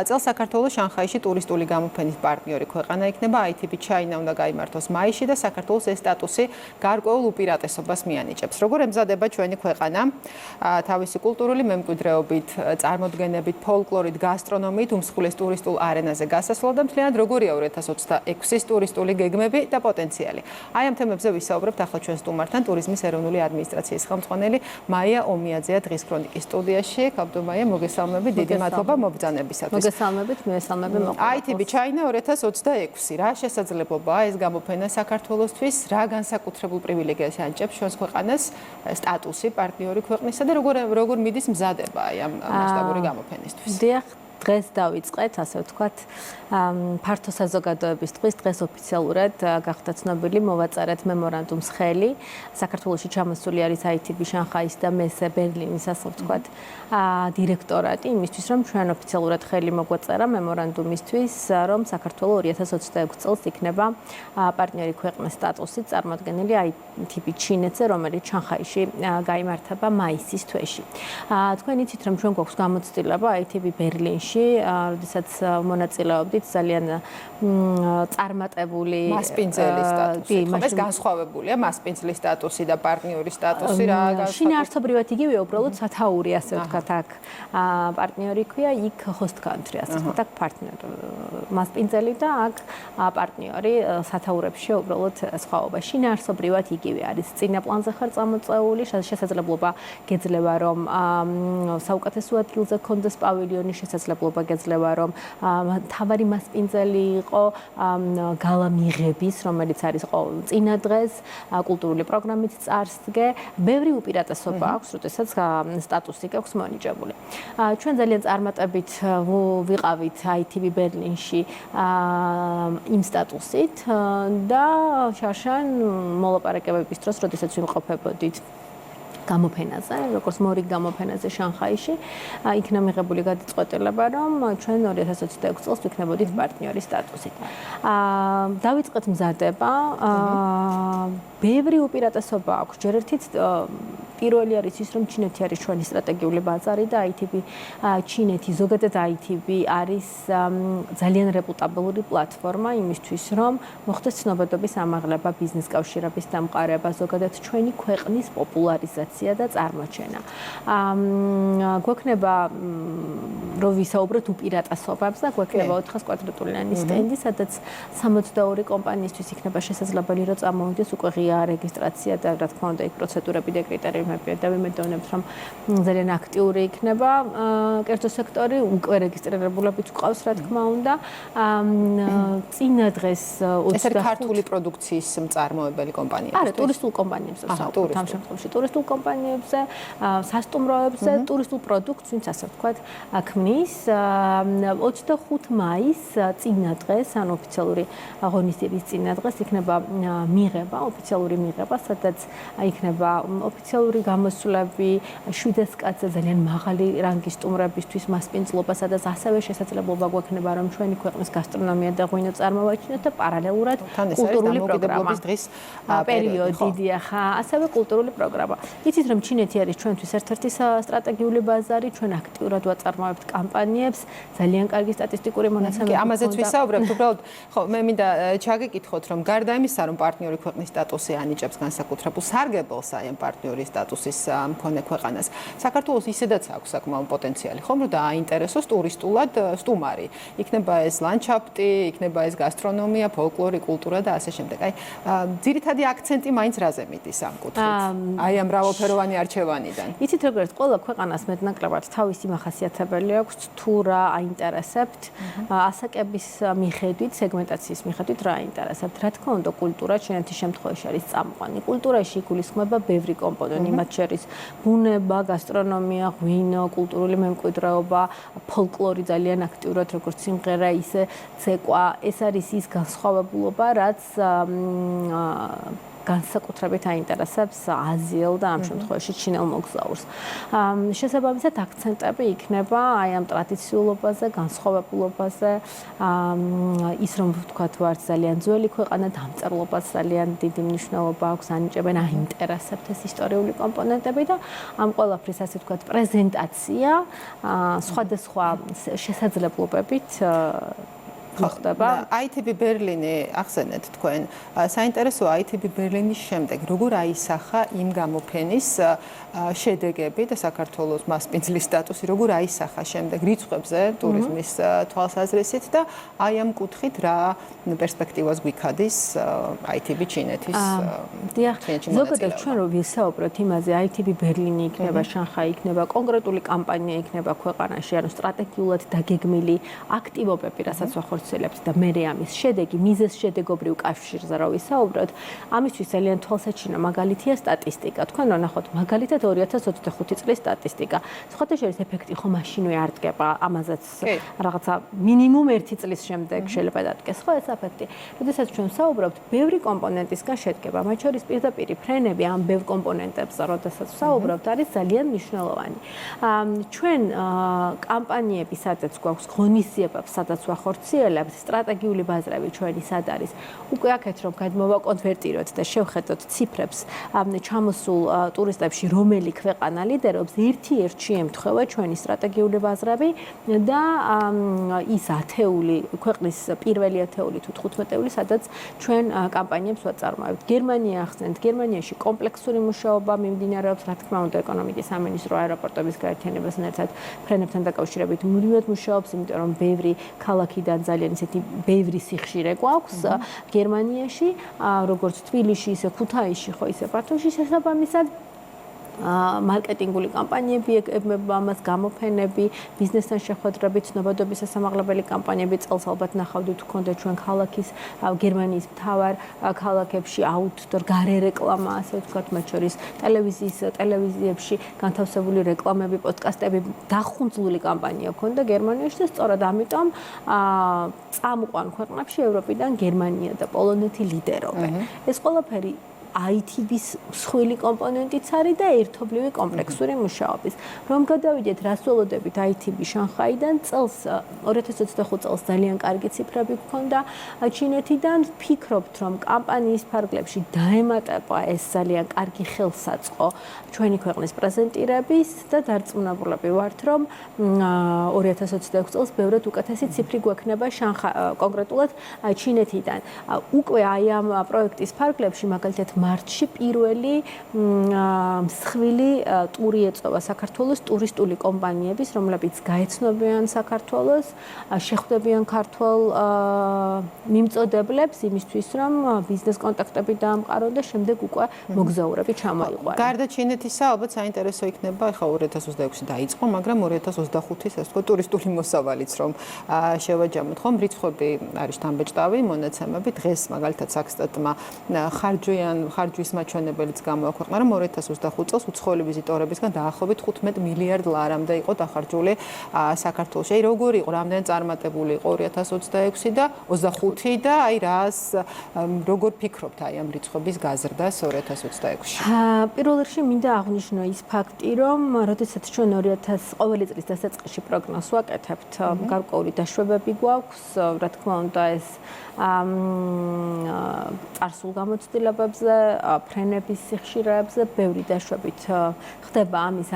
წელს საქართველოს შანხაიში ტურისტული გამოფენის პარტნიორი ქვეყანა იქნება. ITB China უნდა გაიმართოს მაისში და საქართველოს ეს სტატუსი გარკვეულ უპირატესობას მიანიჭებს. როგორ ემზადება ჩვენი ქვეყანა თავისი კულტურული მემკვიდრეობით, წარმოდგენებით, ფოლკლორით, გასტრონომიით უმსხვილეს ტურისტულ არენაზე გასასვლელად და მთლიანად როგორია 2026-ის ტურისტული გეგმები და პოტენციალი. აი ამ თემებზე ვისაუბრებთ ახლა ჩვენ სტუმართან ტურიზმის ეროვნული ადმინისტრაციის ხელმძღვანელი მაია ომიაძეა დღის ქრონიკის სტუდიაში. ქაბდო მაია, მოგესალმებით, დიდი მადლობა მობრძანებისათვის. მოგესალმებით, მიესალმები მოყოლას. ITB China 2026 რა შესაძლებლობაა ეს გამოფენა საქართველოსთვის, რა განსაკუთრებულ პრივილეგიას ანიჭებს ჩვენს ქვეყანას სტატუსი პარტნიორი ქვეყნისა და როგორ მიდის მზადება აი ამ მასშტაბური გამოფენისთვის. დიახ, დღეს დავიწყეთ, ასე ვთქვათ, ფართო საზოგადოების დღის დღეს ოფიციალურად გახდა ცნობილი მოვაწარეთ მემორანდუმს ხელი. საქართველოში ჩამოსული არის ITB შანხაის და მესე ბერლინის, ასე ვთქვათ, დირექტორატი იმისთვის, რომ ჩვენ ოფიციალურად ხელი მოგვაწერა მემორანდუმისთვის, რომ საქართველო 2026 წელს იქნება პარტნიორი ქვეყნის სტატუსით წარმოდგენილი ITB ჩინეთზე, რომელიც შანხაიში გაიმართება მაისის თვეში. თქვენ იცით, რომ ჩვენ გვაქვს გამოცდილება ITB ბერლინში, როდესაც მონაწილეობდით ძალიან წარმატებული მასპინძელი სტატუსი. ეს განსხვავებულია მასპინძლის სტატუსი და პარტნიორი სტატუსი რა განსხვავდება? შინაარსობრივად იგივეა, უბრალოდ სათაური, ასე ვთქვათ, აქ პარტნიორი ქვია, იქ host country, ასე ვთქვათ, აქ პარტნიორ მასპინძელი და აქ პარტნიორი სათაურებში უბრალოდ სხვაობა. შინაარსობრივად იგივე არის. წინა პლანზე ხარ წამოწეული, შესაძლებლობა გეძლევა, რომ საუკეთესო ადგილზე გქონდეს პავილიონი, შესაძლებლობა გეძლევა, რომ თავარი მასპინძელი იყო გალა მიღების, რომელიც არის წინა დღეს კულტურული პროგრამით წარსდგე. ბევრი უპირატესობა აქვს, როდესაც სტატუსი გაქვს მონიჭებული. ჩვენ ძალიან წარმატებით ვიყავით ITB ბერლინში იმ სტატუსით და შარშან მოლაპარაკებების დროს, როდესაც ვიმყოფებოდით გამოფენაზე, როგორც მორიგ გამოფენაზე შანხაიში, იქნა მიღებული გადაწყვეტილება, რომ ჩვენ 2026 წელს ვიქნებოდით პარტნიორი სტატუსით. დავიწყეთ მზადება, ბევრი უპირატესობა აქვს. ჯერ ერთით პირველი არის ის, რომ ჩინეთი არის ჩვენი სტრატეგიული ბაზარი და ITB ჩინეთი, ზოგადად ITB არის ძალიან რეპუტაბელური პლატფორმა იმისთვის, რომ მოხდეს ცნობადობის ამაღლება, ბიზნეს კავშირების დამყარება, ზოგადად ჩვენი ქვეყნის პოპულარიზაცია და წარმოჩენა. გვექნება რომ ვისაუბროთ უპირატესობებზე, გვექნება 400 კვადრატულიანი სტენდი, სადაც 62 კომპანიისთვის იქნება შესაძლებელი, რომ წამოვიდეს უკვე ღია რეგისტრაცია და რა თქმა უნდა, იქ პროცედურები და კრიტერიუმები და ვიმედოვნებთ, რომ ძალიან აქტიური იქნება კერძო სექტორი, უკვე რეგისტრირებულებით გვყავს, რა თქმა უნდა. წინა დღეს 25 ეს არის ქართული პროდუქციის მწარმოებელი კომპანია. არა, ტურისტულ კომპანიებზე ვსაუბრობთ ამ შემთხვევაში, ტურისტულ კომპანიებზე, სასტუმროებზე, ტურისტულ პროდუქტს, ვინც ასე ვთქვათ, ქმნის. 25 მაისს წინა დღეს, ან ოფიციალური აღონისების წინა დღეს იქნება მიღება, ოფიციალური მიღება, სადაც იქნება ოფიციალური გამოსვლები 700 კაცზე ძალიან მაღალი რანგის სტუმრებისთვის მასპინძლობა, სადაც ასევე შესაძლებლობა გვექნება, რომ ჩვენი ქვეყნის გასტრონომია და ღვინო წარმოვაჩინოთ და პარალელურად კულტურული პროგრამა დღის პერიოდი დიახა, ასევე კულტურული პროგრამა. იცით, რომ ჩინეთი არის ჩვენთვის ერთ-ერთი სტრატეგიული ბაზარი, ჩვენ აქტიურად ვაწარმოებთ კამპანიებს, ძალიან კარგი სტატისტიკური მონაცემები. ამაზეც ვისაუბრებთ, უბრალოდ ხო, მე მინდა ჩაგეკითხოთ, რომ გარდა იმისა, რომ პარტნიორი ქვეყნის სტატუსი ანიჭებს განსაკუთრებულ სარგებელს აი ამ პარტნიორი სტატუსის მქონე ქვეყანას. საქართველოს ისედაც აქვს საკმაო პოტენციალი, ხომ, რომ დააინტერესოს ტურისტულად სტუმარი. იქნება ეს ლანდშაფტი, იქნება ეს გასტრონომია, ფოლკლორი, კულტურა და ასე შემდეგ. აი, ძირითადი აქცენტი მაინც რაზე მიდის ამ კუთხით? აი ამ მრავალფეროვანი არჩევანიდან. იცით, როგორც ყველა ქვეყანას მეტნაკლებად თავისი მახასიათებელი აქვს, თუ რა აინტერესებთ, ასაკების მიხედვით, სეგმენტაციის მიხედვით რა აინტერესებთ. რა თქმა უნდა, კულტურა ჩინეთის შემთხვევაში არის წამყვანი. კულტურაში იგულისხმება ბევრი კომპონენტი, მათ შორის ბუნება, გასტრონომია, ღვინო, კულტურული მემკვიდრეობა, ფოლკლორი ძალიან აქტიურად, როგორც სიმღერა, ისე ცეკვა. ეს არის ის განსხვავებულობა, რაც განსაკუთრებით აინტერესებს აზიელ და ამ შემთხვევაში ჩინელ მოგზაურს. შესაბამისად აქცენტები იქნება აი ამ ტრადიციულობაზე, განსხვავებულობაზე, ის რომ ვთქვათ ვართ ძალიან ძველი ქვეყანა, დამწერლობას ძალიან დიდი მნიშვნელობა აქვს, ანიჭებენ, აინტერესებთ ეს ისტორიული კომპონენტები და ამ ყველაფრის ასე ვთქვათ პრეზენტაცია სხვადასხვა შესაძლებლობებით ხდება. ITB ბერლინი ახსენეთ თქვენ. საინტერესოა ITB ბერლინის შემდეგ როგორ აისახა იმ გამოფენის შედეგები და საქართველოს მასპინძლის სტატუსი როგორ აისახა შემდეგ რიცხვებზე ტურიზმის თვალსაზრისით და აი ამ კუთხით რა პერსპექტივას გვიქადის ITB ჩინეთის ზოგადად ჩვენ რო ვისაუბროთ იმაზე ITB ბერლინი იქნება, შანხაი იქნება, კონკრეტული კამპანია იქნება ქვეყანაში, ანუ სტრატეგიულად დაგეგმილი აქტივობები, რასაც ვახორციელებთ და მე ამის შედეგი, მიზეზ-შედეგობრივ კავშირზე რა ვისაუბროთ, ამისთვის ძალიან თვალსაჩინო მაგალითია სტატისტიკა. თქვენ რა ნახოთ, მაგალითად 2025 წლის სტატისტიკა. სხვათა შორის ეფექტი ხო მაშინვე არ დგება, ამაზეც რაღაცა მინიმუმ 1 წლის შემდეგ შეიძლება დადგეს ხო ეს ეფექტი. როდესაც ჩვენ ვსაუბრობთ, ბევრი კომპონენტისგან შედგება, მათ შორის პირდაპირ ფრენები ამ ბევრ კომპონენტებზე, როდესაც ვსაუბრობთ, არის ძალიან მნიშვნელოვანი. ჩვენ კამპანიები, სადაც გვაქვს ღონისძიებებს, სადაც ვახორციელებთ, სტრატეგიული ბაზრები ჩვენი სად არის. უკვე აქეთ რომ გადმოვაკონვერტიროთ და შევხედოთ ციფრებს ჩამოსულ ტურისტებში, რომელი ქვეყანა ლიდერობს, ერთ-ერთი ემთხვევა ჩვენი სტრატეგიული ბაზრები და ის 10-ეული, ქვეყნის პირველი 10-ეული თუ 15-ეული, სადაც ჩვენ კამპანიებს ვაწარმოებთ. გერმანია ახსენეთ, გერმანიაში კომპლექსური მუშაობა მიმდინარეობს, რა თქმა უნდა, ეკონომიკის სამინისტრო აეროპორტების გაერთიანებასთან ერთად ფრენებთან დაკავშირებით მუდმივად მუშაობს, იმიტომ რომ ბევრი ქალაქიდან ძალიან ისეთი ბევრი სიხშირე გვაქვს გერმანიაში, როგორც თბილისში, ისე ქუთაისში, ხო ისე ბათუმში შესაბამისად მარკეტინგული კამპანიები ეკებება ამას, გამოფენები, ბიზნესთან შეხვედრები, ცნობადობის სასამაღლებელი კამპანიები, წელს ალბათ ნახავდით თქვენდა ჩვენ ქალაქის გერმანიის მთავარ ქალაქებში აუთდორ გარე რეკლამა, ასე ვთქვათ, მათ შორის ტელევიზიებში განთავსებული რეკლამები, პოდკასტები, დახუნძლული კამპანია ქონდა გერმანიაში და სწორად ამიტომ წამყვან ქვეყნებში ევროპიდან გერმანია და პოლონეთი ლიდერობენ. ეს ყველაფერი ITB-ს მსხვილი კომპონენტიც არის და ერთობლივი კომპლექსური მუშაობის. რომ გადავიდეთ, რას ველოდებით ITB შანხაიდან, წელს 2025 წელს ძალიან კარგი ციფრები გქონდა ჩინეთიდან. ვფიქრობთ, რომ კამპანიის ფარგლებში დაემატება ეს ძალიან კარგი ხელსაწყო ჩვენი ქვეყნის პრეზენტირების და დარწმუნებულები ვართ, რომ 2026 წელს ბევრად უკეთესი ციფრი გვექნება კონკრეტულად ჩინეთიდან. უკვე აი ამ პროექტის ფარგლებში მაგალითად მარტში პირველი მსხვილი ტური ეწოვა საქართველოს ტურისტული კომპანიების, რომლებიც გაეცნობიან საქართველოს, შეხვდებიან ქართველ მიმწოდებლებს იმისთვის, რომ ბიზნეს კონტაქტები დაამყარონ და შემდეგ უკვე მოგზაურები ჩამოიყვანონ. გარდა ჩინეთისა, ალბათ საინტერესო იქნება, ახლა 2026-ში დაიწყო, მაგრამ 2025-ის ეს თქო ტურისტული მოსავალიც რომ შევაჯამოთ, ხომ რიცხვები არის დამბეჭდავი, მონაცემები დღეს მაგალითად საქსტატმა ხარჯვის მაჩვენებელიც გამოაქვეყნა, რომ 2025 წელს უცხოელი ვიზიტორებისგან დაახლოებით 15 მილიარდ ლარამდე იყო დახარჯული საქართველოში. აი როგორი იყო, რამდენი წარმატებული იყო 2026 და 25 და აი როგორ ფიქრობთ აი ამ რიცხვების გაზრდას 2026-ში? პირველ რიგში მინდა აღვნიშნო ის ფაქტი, რომ როდესაც ჩვენ 2000 ყოველი წლის დასაწყისში პროგნოზს ვაკეთებთ, გარკვეული დაშვებები გვაქვს, რა თქმა უნდა ეს წარსულ გამოცდილებებზე, ფრენების სიხშირეებზე ბევრი დაშვებით ხდება ამის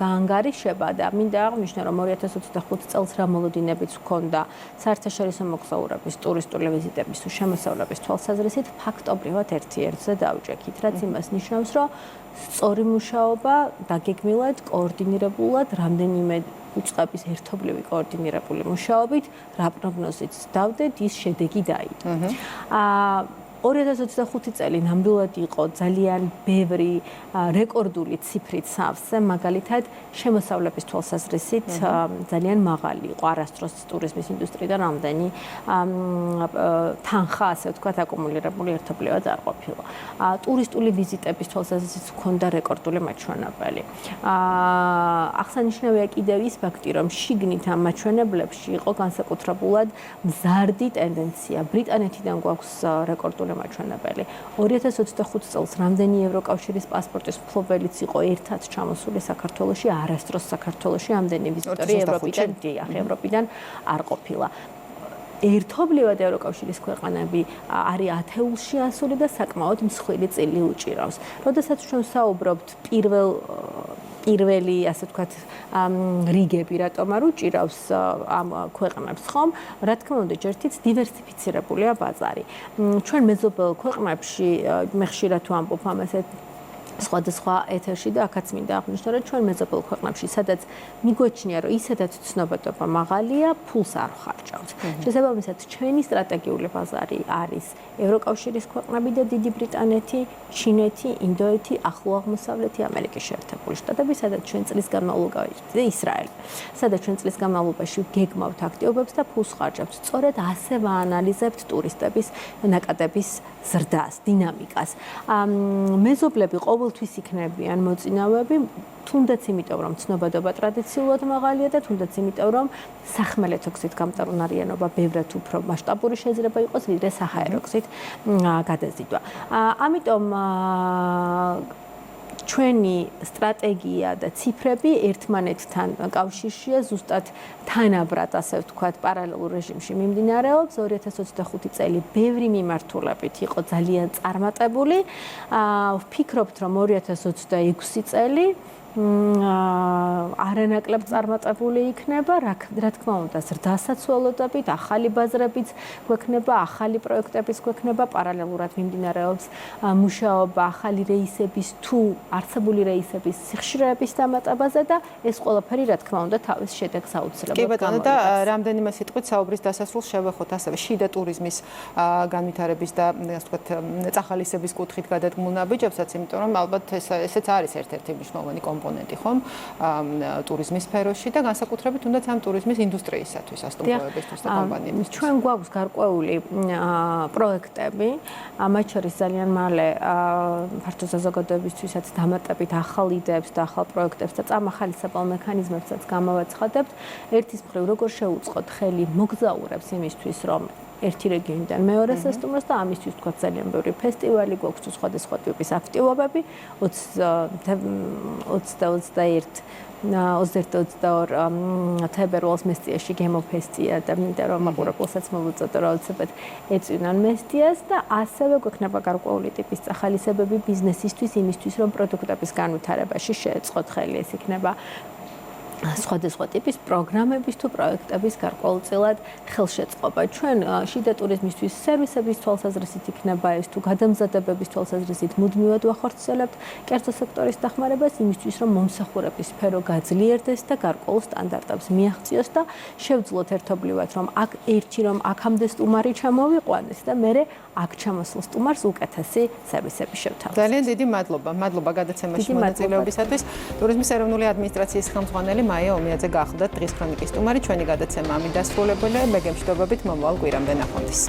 გაანგარიშება და მინდა აღვნიშნო, რომ 2025 წელს რა მოლოდინებიც ჰქონდა საერთაშორისო მოგზაურობის, ტურისტული ვიზიტების თუ შემოსავლების თვალსაზრისით, ფაქტობრივად ერთ-ერთზე დავჭექით, რაც იმას ნიშნავს, რომ სწორი მუშაობა დაგეგმილად, კოორდინირებულად, რამდენიმე უწყების ერთობლივი კოორდინირებული მუშაობით, რა პროგნოზით დავდეთ, ის შედეგი დაიდო. 2025 წელი ნამდვილად იყო ძალიან ბევრი რეკორდული ციფრით სავსე, მაგალითად შემოსავლების თვალსაზრისით ძალიან მაღალი იყო არასდროს ტურიზმის ინდუსტრიიდან რამდენი თანხა, ასე ვთქვათ, აკუმულირებული ერთობლივად არ ყოფილა. ტურისტული ვიზიტების თვალსაზრისით ჰქონდა რეკორდული მაჩვენებელი. აღსანიშნავია კიდევ ის ფაქტი, რომ შიგნით ამ მაჩვენებლებში იყო განსაკუთრებულად მზარდი ტენდენცია. ბრიტანეთიდან გვაქვს რეკორდული აღმაჩენებელი. 2025 წელს რამდენი ევროკავშირის პასპორტის მფლობელიც იყო ერთად ჩამოსული საქართველოში, არასდროს საქართველოში ამდენი ვიზიტორი ევროპიდან არ ყოფილა. ერთობლივად ევროკავშირის ქვეყანები არის ათეულში ასული და საკმაოდ მსხვილი წილი უჭირავს. როდესაც ჩვენ საუბრობთ პირველი, ასე ვთქვათ, რიგები რატომ არ უჭირავს ამ ქვეყნებს, ხომ? რა თქმა უნდა, ჯერთიც დივერსიფიცირებულია ბაზარი. ჩვენ მეზობელ ქვეყნებში მე ხშირად ვამბობ ამას სხვადასხვა ეთერში და აქაც მინდა აღნიშნო, რომ ჩვენ მეზობელ ქვეყნებში, სადაც მიგვეჩნია, რომ ისედაც ცნობადობა მაღალია, ფულს არ ხარჯავთ. შესაბამისად, ჩვენი სტრატეგიული ბაზარი არის ევროკავშირის ქვეყნები და დიდი ბრიტანეთი, ჩინეთი, ინდოეთი, ახლო აღმოსავლეთი, ამერიკის შეერთებული შტატები, სადაც ჩვენ წლის განმავლობაში და ისრაელი, სადაც ჩვენ წლის განმავლობაში გეგმავთ აქტივობებს და ფულს ხარჯავთ. სწორედ ასე ვაანალიზებთ ტურისტების ნაკადების ზრდას, დინამიკას. მეზობლები ყოველთვის იქნებიან მოწინავეები, თუნდაც იმიტომ, რომ ცნობადობა ტრადიციულად მაღალია და თუნდაც იმიტომ, რომ სახმელეთო გზით გამტარუნარიანობა ბევრად უფრო მასშტაბური შეიძლება იყოს, ვიდრე საჰაერო გზით გადაზიდვა. ამიტომ ჩვენი სტრატეგია და ციფრები ერთმანეთთან კავშირშია, ზუსტად თანაბრად, ასე ვთქვათ, პარალელურ რეჟიმში მიმდინარეობს. 2025 წელი ბევრი მიმართულებით იყო ძალიან წარმატებული. ვფიქრობთ, რომ 2026 წელი არანაკლებ წარმატებული იქნება, რა თქმა უნდა, ზრდასაც ველოდებით, ახალი ბაზრებიც გვექნება, ახალი პროექტებიც გვექნება, პარალელურად მიმდინარეობს მუშაობა ახალი რეისების თუ არსებული რეისების სიხშირეების დამატებაზე და ეს ყველაფერი, რა თქმა უნდა, თავის შედეგს აუცილებლად კი ბატონო, და რამდენიმე სიტყვით საუბრის დასასრულს შევეხოთ ასევე შიდა ტურიზმის განვითარების და ასე ვთქვათ, წახალისების კუთხით გადადგმულ ნაბიჯებსაც, იმიტომ რომ ალბათ ესეც არის ერთ-ერთი მნიშვნელოვანი კომპონენტი ხომ ტურიზმის სფეროში და განსაკუთრებით თუნდაც ამ ტურიზმის ინდუსტრიისათვის, ასტუმროებისთვის და კომპანიებისთვის. ჩვენ გვაქვს გარკვეული პროექტები, მათ შორის ძალიან მალე ფართო საზოგადოებისთვისაც დამატებით ახალ იდეებს და ახალ პროექტებს და წამახალისებელ მექანიზმებსაც გამოვაცხადებთ. ერთის მხრივ როგორ შევუწყოთ ხელი მოგზაურებს იმისთვის, რომ ერთი რეგიონიდან მეორეს ესტუმროს და ამისთვის თქვა ძალიან ბევრი ფესტივალი გვაქვს თუ სხვადასხვა ტიპის აქტივობები 21-22 თებერვალს მესტიაში გემოფესტია და მინდა რომ მაყურებელსაც მოვუწოდო რომ უცებად ეწვინან მესტიას და ასევე გვექნება გარკვეული ტიპის წახალისებები ბიზნესისთვის იმისთვის რომ პროდუქტების განვითარებაში შეეწყოთ ხელი ეს იქნება სხვადასხვა ტიპის პროგრამების თუ პროექტების გარკვეულწილად ხელშეწყობა. ჩვენ შიდა ტურიზმისთვის სერვისების თვალსაზრისით იქნება ეს თუ გადამზადებების თვალსაზრისით მუდმივად ვახორციელებთ კერძო სექტორის დახმარებას იმისთვის, რომ მომსახურების სფერო გაძლიერდეს და გარკვეულ სტანდარტებს მიაღწიოს და შევძლოთ ერთობლივად, რომ აქამდე სტუმარი ჩამოვიყვანეს და მერე აქ ჩამოსულ სტუმარს უკეთესი სერვისები შევთავაზოთ. ძალიან დიდი მადლობა. მადლობა გადაცემაში მონაწილეობისათვის. ტურიზმის ეროვნული ადმინისტრაციის ხელმძღვანელი მაია ომიაძე გახლდათ დღის ქრონიკის სტუმარი. ჩვენი გადაცემა ამით დასრულებულია. მე გემშვიდობებით მომავალ კვირამდე ნახვამდის.